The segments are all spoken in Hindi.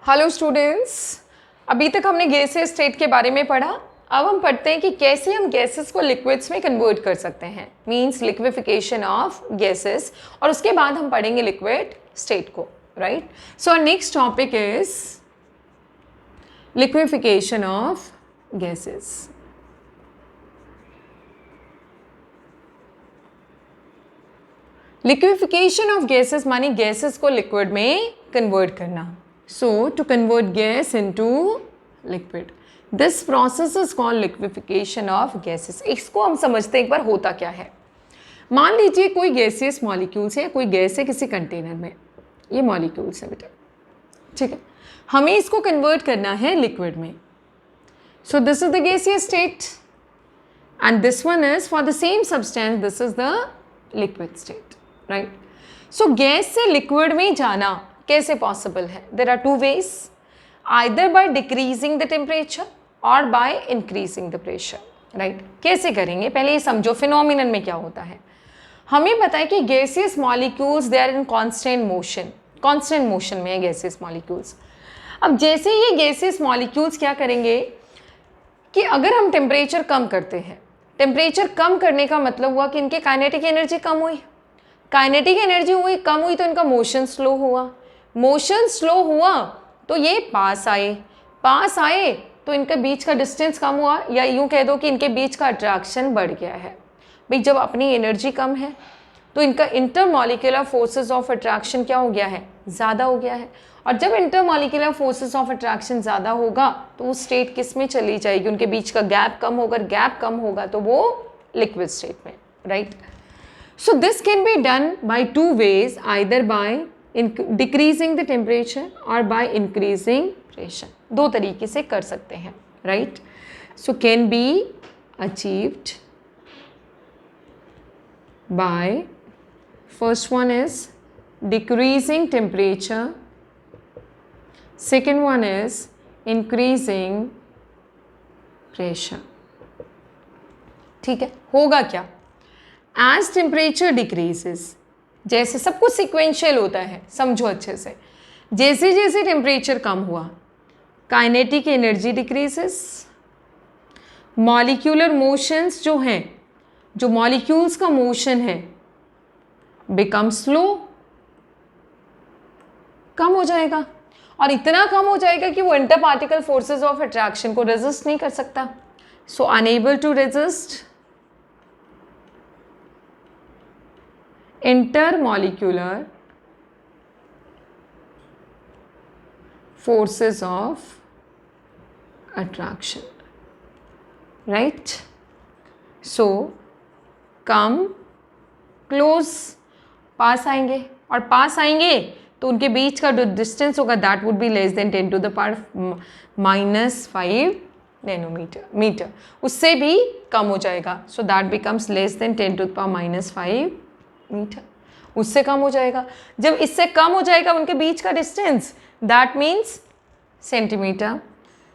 हेलो स्टूडेंट्स, अभी तक हमने गैसेस स्टेट के बारे में पढ़ा। अब हम पढ़ते हैं कि कैसे हम गैसेस को लिक्विड्स में कन्वर्ट कर सकते हैं, मींस लिक्विफिकेशन ऑफ गैसेस, और उसके बाद हम पढ़ेंगे लिक्विड स्टेट को, right. So next topic is liquefaction of gases. Liquefaction of gases मानी गैसेस को लिक्विड में कन्वर्ट करना। So to convert gas into liquid, this process is called liquefaction of gases. इसको हम समझते हैं एक बार होता क्या है। मान लीजिए कोई गैसियस मॉलिक्यूल्स है, कोई गैस है किसी कंटेनर में, ये मॉलिक्यूल्स है बेटा, ठीक है। हमें इसको कन्वर्ट करना है लिक्विड में। So this is the gaseous state and this one is for the same substance, this is the liquid state, right? So gas से लिक्विड में जाना कैसे पॉसिबल है? There are two ways, either by decreasing the temperature और by increasing the pressure, right. कैसे करेंगे? पहले ये समझो फिनोमिनन में क्या होता है। हमें पता है कि gaseous molecules they are in constant motion में है गैसियस मॉलिक्यूल्स। अब जैसे ये गैसियस मॉलिक्यूल्स क्या करेंगे कि अगर हम टेम्परेचर कम करते हैं, टेम्परेचर कम करने का मतलब हुआ कि इनके काइनेटिक एनर्जी कम हुई, काइनेटिक एनर्जी कम हुई तो इनका मोशन स्लो हुआ, मोशन स्लो हुआ तो ये पास आए तो इनके बीच का डिस्टेंस कम हुआ, या यूँ कह दो कि इनके बीच का अट्रैक्शन बढ़ गया है। भाई जब अपनी एनर्जी कम है तो इनका इंटरमॉलिक्यूलर फोर्सेस ऑफ अट्रैक्शन क्या हो गया है? ज़्यादा हो गया है। और जब इंटरमॉलिक्यूलर फोर्सेस ऑफ अट्रैक्शन ज़्यादा होगा तो वो स्टेट किस में चली जाएगी? उनके बीच का गैप कम होगा, गैप कम होगा तो वो लिक्विड स्टेट में, right. So this can be done by two ways, either by decreasing the temperature or by increasing pressure. दो तरीके से कर सकते हैं, right? So can be achieved by, first one is decreasing temperature, second one is increasing pressure. ठीक है, होगा क्या? As temperature decreases, जैसे सब कुछ सिक्वेंशियल होता है, समझो अच्छे से। जैसे जैसे टेम्परेचर कम हुआ, kinetic energy decreases, molecular motions जो हैं, जो मॉलिक्यूल्स का मोशन है बिकम स्लो, कम हो जाएगा, और इतना कम हो जाएगा कि वो inter particle forces of attraction को रेजिस्ट नहीं कर सकता। So unable to resist intermolecular forces of attraction, right? So come close, पास आएंगे, और पास आएंगे तो उनके बीच का जो डिस्टेंस होगा that would be less than 10 to the power -5 nanometre, उससे भी कम हो जाएगा। So that becomes less than 10 to the power -5 metre, उससे कम हो जाएगा। जब इससे कम हो जाएगा उनके बीच का डिस्टेंस, दैट मीन्स सेंटीमीटर।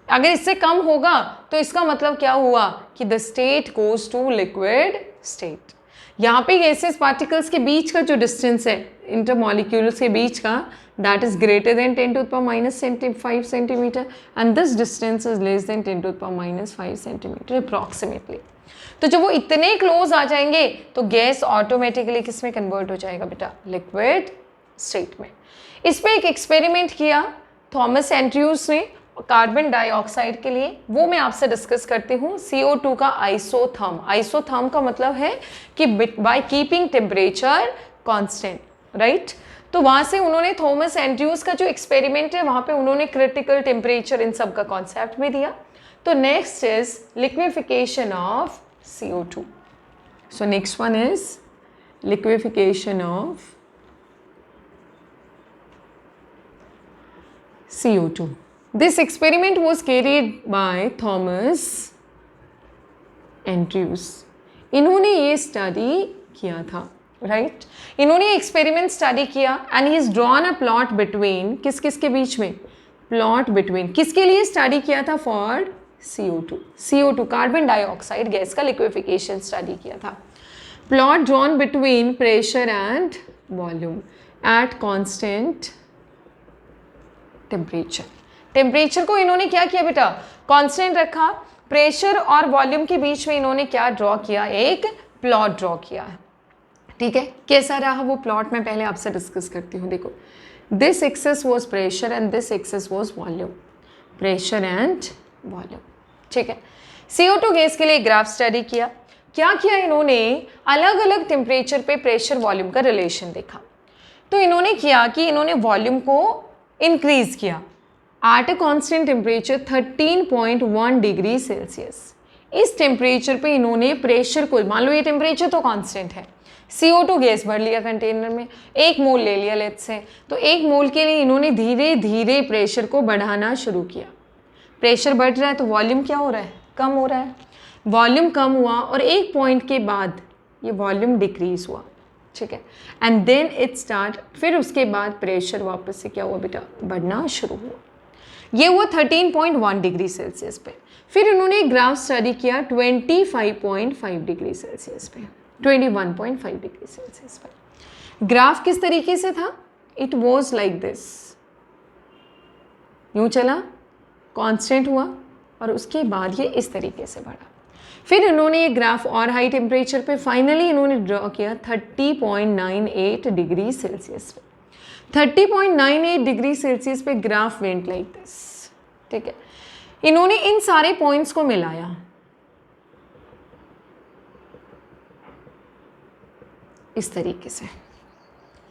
अगर इससे कम होगा तो इसका मतलब क्या हुआ कि the state goes to liquid state. यहाँ पे गैसेस पार्टिकल्स के बीच का जो डिस्टेंस है इंटरमॉलिक्यूल्स के बीच का, that is greater than 10 to the power -5 centimetre, and this distance is less than 10 to the power -5 centimetre approximately. तो जब वो इतने क्लोज आ जाएंगे तो गैस ऑटोमेटिकली किस में कन्वर्ट हो जाएगा बेटा? लिक्विड स्टेट में। इस पे एक एक्सपेरिमेंट किया थॉमस एंड्रयूज ने कार्बन डाइऑक्साइड के लिए, वो मैं आपसे डिस्कस करती हूँ। CO2 का आइसोथर्म का मतलब है कि by keeping temperature constant, right. तो वहाँ से उन्होंने थॉमस एंड्रयूज का जो एक्सपेरिमेंट है वहाँ पे उन्होंने क्रिटिकल टेम्परेचर इन सब का कॉन्सेप्ट भी दिया। तो next is liquefaction of CO2. So next one is liquefaction of CO2. This experiment was carried by Thomas Andrews. इन्होंने ये स्टडी किया था, राइट। इन्होंने एक्सपेरिमेंट स्टडी किया and he is drawn a plot between, किस किस के बीच में? प्लॉट बिटवीन, किसके लिए स्टडी किया था? For CO2 carbon dioxide gas का लिक्विफिकेशन स्टडी किया था। Plot drawn between pressure and volume at constant temperature. Temperature को इन्होंने क्या किया बेटा, कांस्टेंट रखा। प्रेशर और वॉल्यूम के बीच में इन्होंने क्या ड्रॉ किया, एक प्लॉट ड्रॉ किया है। ठीक है, कैसा रहा वो प्लॉट, मैं पहले आपसे डिस्कस करती हूँ। देखो, this axes was pressure and this axes was volume, pressure and volume. ठीक है, CO2 गैस के लिए ग्राफ स्टडी किया। क्या किया इन्होंने, अलग अलग टेम्परेचर पे प्रेशर वॉल्यूम का रिलेशन देखा। तो इन्होंने किया कि इन्होंने वॉल्यूम को इंक्रीज किया at a constant temperature 13.1 degree Celsius. इस टेम्परेचर पे इन्होंने प्रेशर को, मान लो ये टेम्परेचर तो कांस्टेंट है, CO2 गैस भर लिया कंटेनर में, 1 मोल ले लिया लेट्स से, तो 1 मोल के लिए इन्होंने धीरे धीरे प्रेशर को बढ़ाना शुरू किया। प्रेशर बढ़ रहा है तो वॉल्यूम क्या हो रहा है, कम हो रहा है। वॉल्यूम कम हुआ और एक पॉइंट के बाद ये वॉल्यूम डिक्रीज हुआ। ठीक है, एंड देन इट स्टार्ट, फिर उसके बाद प्रेशर वापस से क्या हुआ बेटा, बढ़ना शुरू हुआ। ये हुआ 13.1 डिग्री सेल्सियस पे। फिर उन्होंने एक ग्राफ स्टडी किया 25.5 डिग्री सेल्सियस पे, 21.5 डिग्री सेल्सियस पे। ग्राफ किस तरीके से था, इट वॉज लाइक दिस, यूं चला, कांस्टेंट हुआ और उसके बाद ये इस तरीके से बढ़ा। फिर इन्होंने ये ग्राफ और हाई टेम्परेचर पे फाइनली इन्होंने ड्रॉ किया 30.98 डिग्री सेल्सियस पे। 30.98 डिग्री सेल्सियस पे ग्राफ वेंट लाइक दिस। ठीक है, इन्होंने इन सारे पॉइंट्स को मिलाया, इस तरीके से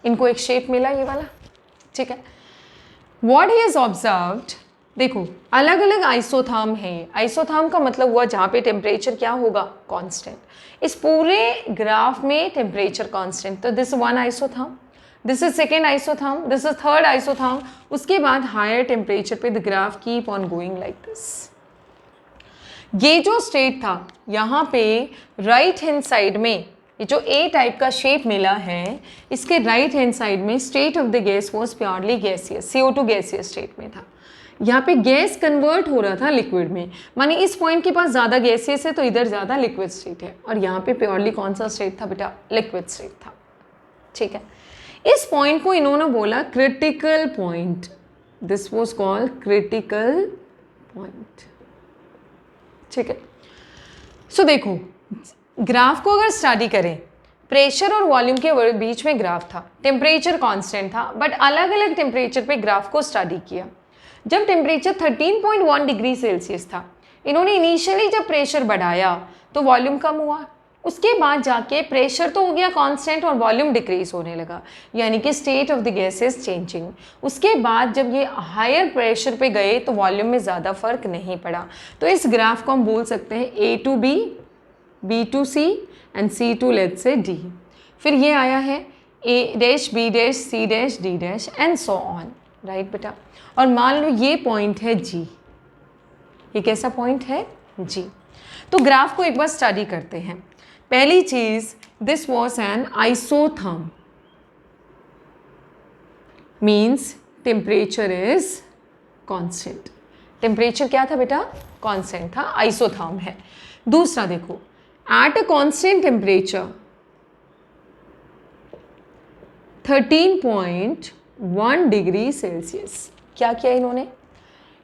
इनको एक शेप मिला ये वाला। ठीक है, व्हाट ही हैज ऑब्जर्व्ड, देखो अलग अलग आइसोथर्म है। आइसोथर्म का मतलब हुआ जहाँ पे टेम्परेचर क्या होगा, कांस्टेंट। इस पूरे ग्राफ में टेम्परेचर कांस्टेंट, तो this one isotherm, this is second isotherm, this is third isotherm. उसके बाद हायर टेम्परेचर पे the graph keep on going like this. ये जो स्टेट था, यहाँ पे राइट हैंड साइड में ये जो ए टाइप का शेप मिला है, इसके राइट हैंड साइड में state of the gas was purely gaseous, CO2 gaseous state में था। यहाँ पे गैस कन्वर्ट हो रहा था लिक्विड में, माने इस पॉइंट के पास ज़्यादा गैसियस है तो इधर ज़्यादा लिक्विड स्टेट है, और यहाँ पे प्योरली कौन सा स्टेट था बेटा, लिक्विड स्टेट था। ठीक है, इस पॉइंट को इन्होंने बोला critical point, this was called critical point. ठीक है, सो देखो ग्राफ को अगर स्टडी करें, प्रेशर और वॉल्यूम के बीच में ग्राफ था, टेम्परेचर कांस्टेंट था, बट अलग अलग टेम्परेचर पे ग्राफ को स्टडी किया। जब टेम्परेचर 13.1 डिग्री सेल्सियस था, इन्होंने इनिशियली जब प्रेशर बढ़ाया तो वॉल्यूम कम हुआ, उसके बाद जाके प्रेशर तो हो गया कांस्टेंट और वॉल्यूम डिक्रीज होने लगा, यानी कि state of the gas is changing. उसके बाद जब ये हायर प्रेशर पे गए तो वॉल्यूम में ज़्यादा फर्क नहीं पड़ा। तो इस ग्राफ को हम बोल सकते हैं A to B, B to C and C to let's say D। फिर ये आया है A dash, B dash, C dash, D dash and so on, right बेटा। और मान लो ये पॉइंट है G, ये कैसा पॉइंट है, G। तो ग्राफ को एक बार स्टडी करते हैं। पहली चीज, this was an isotherm, means temperature is constant. Temperature क्या था बेटा, कांस्टेंट था, आइसोथर्म है। दूसरा देखो, at a constant temperature 13.1 degree Celsius, क्या किया इन्होंने,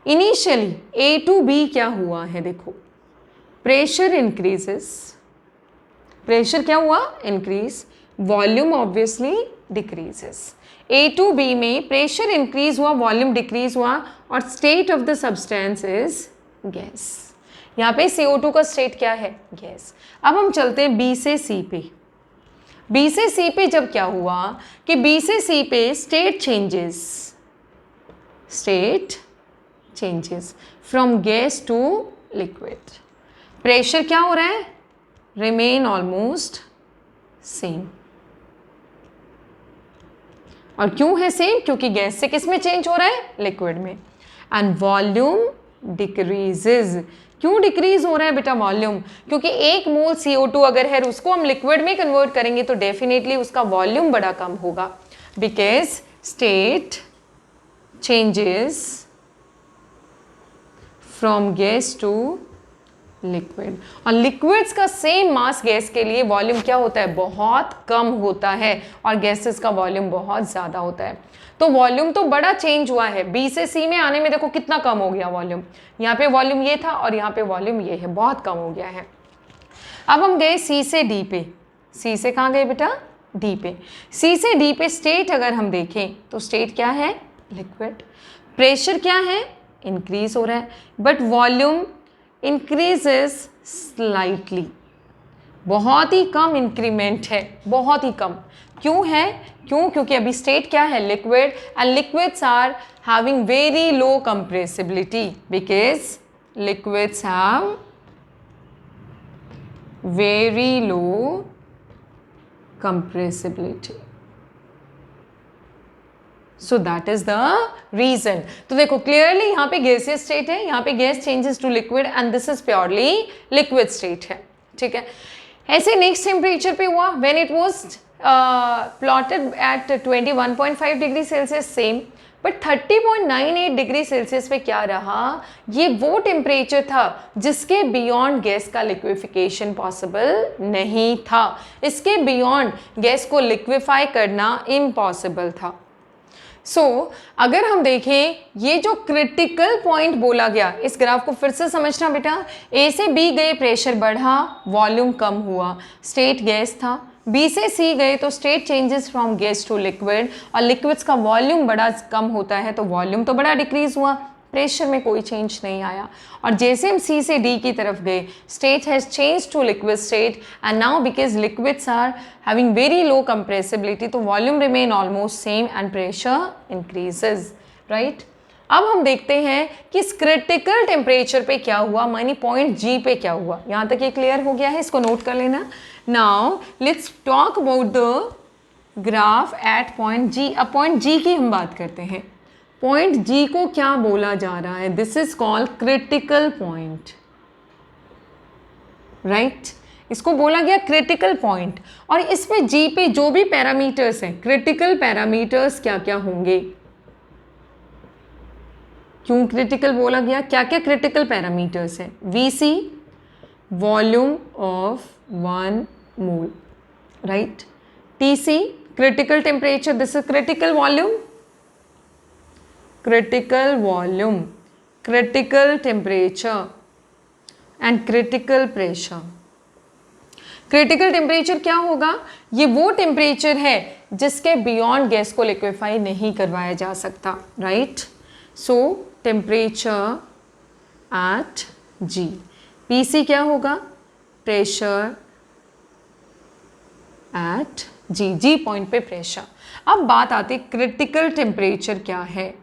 इनिशियली A to B क्या हुआ है, देखो प्रेशर इंक्रीजेस, प्रेशर क्या हुआ, increase, volume obviously decreases. A to B में प्रेशर इंक्रीज हुआ, वॉल्यूम डिक्रीज हुआ, और state of the substance is gas. यहाँ पे CO2 का स्टेट क्या है, गैस। अब हम चलते हैं B से C पे। B से C पे जब क्या हुआ कि B से C पे state changes, state changes from gas to liquid. Pressure क्या हो रहा है, रिमेन ऑलमोस्ट सेम। और क्यों है सेम, क्योंकि गैस से किस में चेंज हो रहा है, लिक्विड में। एंड वॉल्यूम डिक्रीजेज, क्यों डिक्रीज हो रहा है बेटा वॉल्यूम, क्योंकि 1 मोल CO2 अगर है उसको हम लिक्विड में कन्वर्ट करेंगे तो डेफिनेटली उसका वॉल्यूम बड़ा कम होगा, because state changes from gas to liquid. और लिक्विड्स का सेम मास गैस के लिए वॉल्यूम क्या होता है, बहुत कम होता है, और गैसेस का वॉल्यूम बहुत ज़्यादा होता है। तो वॉल्यूम तो बड़ा चेंज हुआ है, बी से सी में आने में देखो कितना कम हो गया वॉल्यूम। यहाँ पे वॉल्यूम ये था और यहाँ पे वॉल्यूम ये है, बहुत कम हो गया है। अब हम गए सी से डी पे, सी से कहाँ गए बेटा, डी पे। सी से डी पे स्टेट अगर हम देखें तो स्टेट क्या है, लिक्विड। प्रेशर क्या है, इंक्रीज हो रहा है, बट वॉल्यूम इंक्रीजेस स्लाइटली, बहुत ही कम इंक्रीमेंट है, बहुत ही कम। क्यों है, क्यों, क्योंकि अभी स्टेट क्या है, liquid, and liquids are having very low compressibility, because liquids have very low compressibility. So that is the reason. तो देखो clearly यहाँ पे gaseous state है, यहाँ पे gas changes to liquid and this is purely liquid state है, ठीक है। ऐसे next temperature पे हुआ when it was plotted at 21.5 degree Celsius same, but 30.98 degree Celsius पे क्या रहा, ये वो टेम्परेचर था जिसके बियॉन्ड गैस का लिक्विफिकेशन पॉसिबल नहीं था। इसके बियॉन्ड गैस को लिक्विफाई करना इम्पॉसिबल था। अगर हम देखें ये जो क्रिटिकल पॉइंट बोला गया, इस ग्राफ को फिर से समझना बेटा, ए से बी गए प्रेशर बढ़ा, वॉल्यूम कम हुआ, स्टेट गैस था। बी से सी गए तो state changes from gas to liquid, और लिक्विड्स का वॉल्यूम बड़ा कम होता है तो वॉल्यूम तो बड़ा डिक्रीज हुआ, प्रेशर में कोई चेंज नहीं आया। और जैसे हम सी से डी की तरफ गए, state has change to liquid state, and now because liquids are having very low compressibility, तो volume remain almost same and pressure increases, right. अब हम देखते हैं कि इस क्रिटिकल टेम्परेचर पे क्या हुआ, मानी पॉइंट जी पे क्या हुआ। यहाँ तक ये क्लियर हो गया है, इसको नोट कर लेना। Now let's talk about the graph at point G. अब पॉइंट जी की हम बात करते हैं। पॉइंट जी को क्या बोला जा रहा है, this is called critical point, right. इसको बोला गया क्रिटिकल पॉइंट, और इस पे जी पे जो भी पैरामीटर्स हैं, क्रिटिकल पैरामीटर्स क्या क्या होंगे, क्यों क्रिटिकल बोला गया, क्या क्या क्रिटिकल पैरामीटर्स हैं, VC volume of 1 mole, right. TC critical temperature, this is critical volume, critical volume, critical temperature and critical pressure. Critical temperature क्या होगा, ये वो टेम्परेचर है जिसके बियॉन्ड गैस को लिक्विफाई नहीं करवाया जा सकता, right. So temperature at G, P C क्या होगा, pressure at G, G point पे प्रेशर। अब बात आती क्रिटिकल टेम्परेचर क्या है,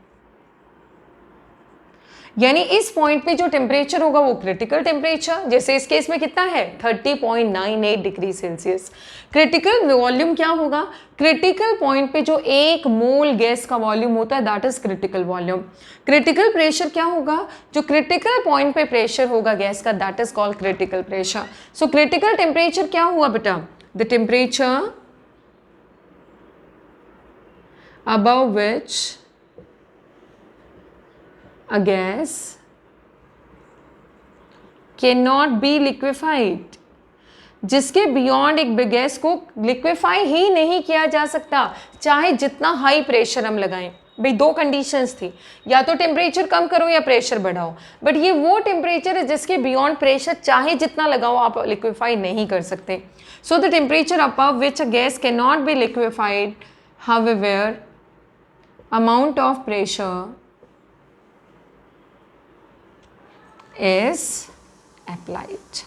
यानी इस पॉइंट पे जो टेम्परेचर होगा वो क्रिटिकल टेम्परेचर, जैसे इस केस में कितना है 30.98 डिग्री सेल्सियस। क्रिटिकल वॉल्यूम क्या होगा, क्रिटिकल पॉइंट पे जो 1 मोल गैस का वॉल्यूम होता है that is critical volume. Critical pressure क्या होगा, जो क्रिटिकल पॉइंट पे प्रेशर होगा गैस का that is called critical pressure. So critical temperature क्या हुआ बेटा, the temperature above which a gas cannot be liquefied, जिसके बियॉन्ड एक गैस को लिक्विफाई ही नहीं किया जा सकता चाहे जितना हाई प्रेशर हम लगाएं। भाई दो कंडीशंस थी, या तो टेम्परेचर कम करो या प्रेशर बढ़ाओ, बट ये वो टेम्परेचर है जिसके बियॉन्ड प्रेशर चाहे जितना लगाओ आप लिक्विफाई नहीं कर सकते। So the temperature above which a gas can not be liquefied, however amount of pressure is applied,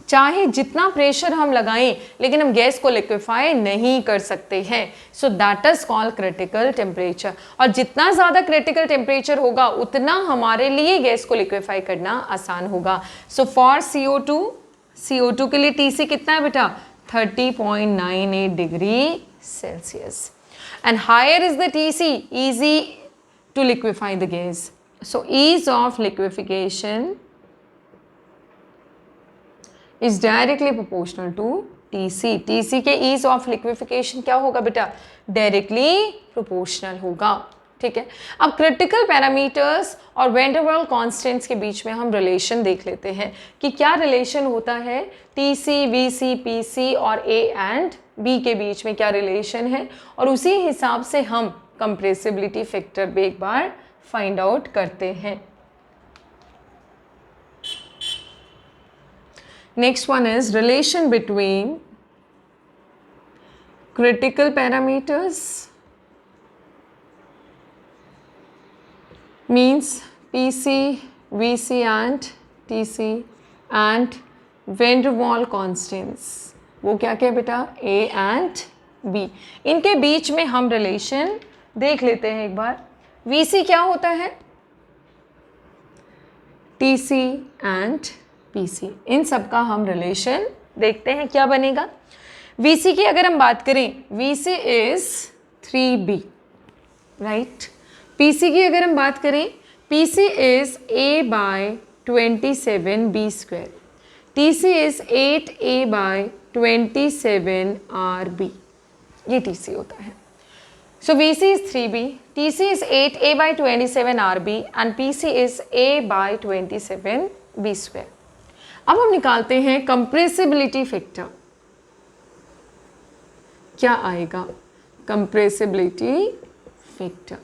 चाहे जितना प्रेशर हम लगाएं लेकिन हम गैस को लिक्विफाई नहीं कर सकते हैं। So that is called critical temperature, और जितना ज़्यादा क्रिटिकल टेम्परेचर होगा उतना हमारे लिए गैस को लिक्विफाई करना आसान होगा। सो फॉर CO2 के लिए TC कितना है बेटा 30.98 degree Celsius, and higher is the TC, easy to liquefy the gas. So ease of liquefaction is directly proportional to TC. TC के ease of liquefaction क्या होगा बेटा, directly proportional होगा, ठीक है। अब critical parameters और वैन डर वाल कॉन्स्टेंट्स के बीच में हम रिलेशन देख लेते हैं कि क्या रिलेशन होता है T C, V C, P C और ए एंड बी के बीच में क्या रिलेशन है, और उसी हिसाब से हम कंप्रेसिबिलिटी फैक्टर भी एक बार फाइंड आउट करते हैं. Next one is relation between critical parameters means PC, VC and TC and van der Waal constants. वो क्या क्या बेटा A and B. इनके बीच में हम रिलेशन देख लेते हैं एक बार. VC क्या होता है? TC and PC. इन सब का हम रिलेशन देखते हैं क्या बनेगा. VC की अगर हम बात करें, VC is 3B, right. PC की अगर हम बात करें, PC is A by 27B square. TC is 8A by 27RB. ये TC होता है. So VC is 3B, TC is 8A by 27RB and PC is A by 27B square. अब हम निकालते हैं कंप्रेसिबिलिटी फैक्टर. क्या आएगा? कंप्रेसिबिलिटी फैक्टर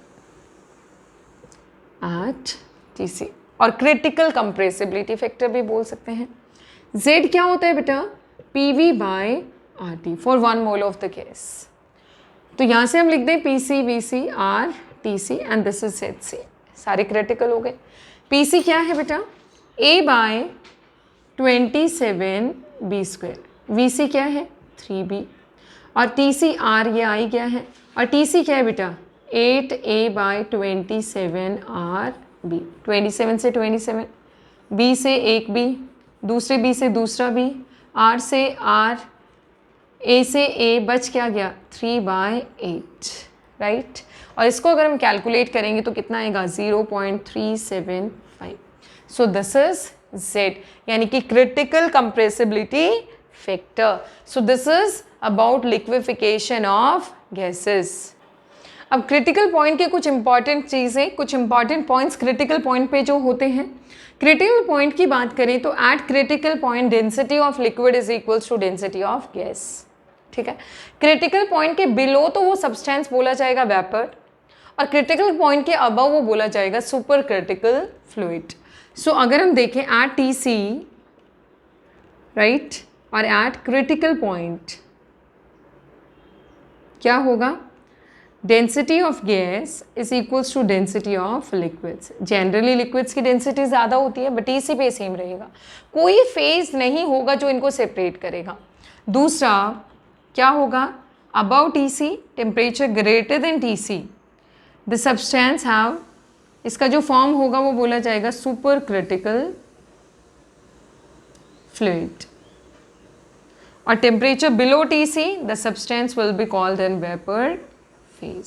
एट TC, और क्रिटिकल कंप्रेसिबिलिटी फैक्टर भी बोल सकते हैं. Z क्या होता है बेटा? PV by RT for 1 mole of the gas. तो यहाँ से हम लिख दें PC, VC, R, TC and this is ZC. सारे क्रिटिकल हो गए. PC क्या है बेटा? A by 27B square. VC क्या है? 3B. और TC R ये आई क्या है, और TC क्या है बेटा? 8A by 27RB. 27 से 27, B से एक B, दूसरे B से दूसरा B, R से R, A से A, बच क्या गया? 3/8, राइट. और इसको अगर हम कैलकुलेट करेंगे तो कितना आएगा? 0.375. सो दिस इज Z, यानी कि critical compressibility factor. So this is about liquefaction of gases. अब क्रिटिकल पॉइंट के कुछ इंपॉर्टेंट चीज़ें, कुछ इंपॉर्टेंट पॉइंट्स क्रिटिकल पॉइंट पे जो होते हैं. क्रिटिकल पॉइंट की बात करें तो at critical point density of liquid is equals to density of gas. ठीक है. क्रिटिकल पॉइंट के बिलो तो वो सब्सटेंस बोला जाएगा वेपर, और क्रिटिकल पॉइंट के अबव वो बोला जाएगा सुपर क्रिटिकल फ्लूइड. सो अगर हम देखें एट TC, राइट, और एट क्रिटिकल पॉइंट क्या होगा? Density of gas is equals to density of liquids. Generally liquids की डेंसिटी ज़्यादा होती है, बट TC पे सेम रहेगा. कोई फेज नहीं होगा जो इनको सेपरेट करेगा. दूसरा क्या होगा? Above TC, temperature greater than TC, the substance have, इसका जो फॉर्म होगा वो बोला जाएगा सुपर क्रिटिकल फ्लूइड. और temperature below TC, the substance will be called in vapour phase.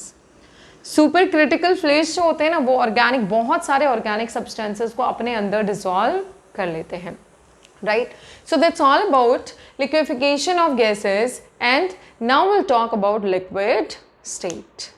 Super critical fluids जो होते हैं ना, वो ऑर्गेनिक, बहुत सारे ऑर्गेनिक सब्सटेंसेस को अपने अंदर डिसॉल्व कर लेते हैं, right. So that's all about liquefaction of gases, and now will talk about liquid state.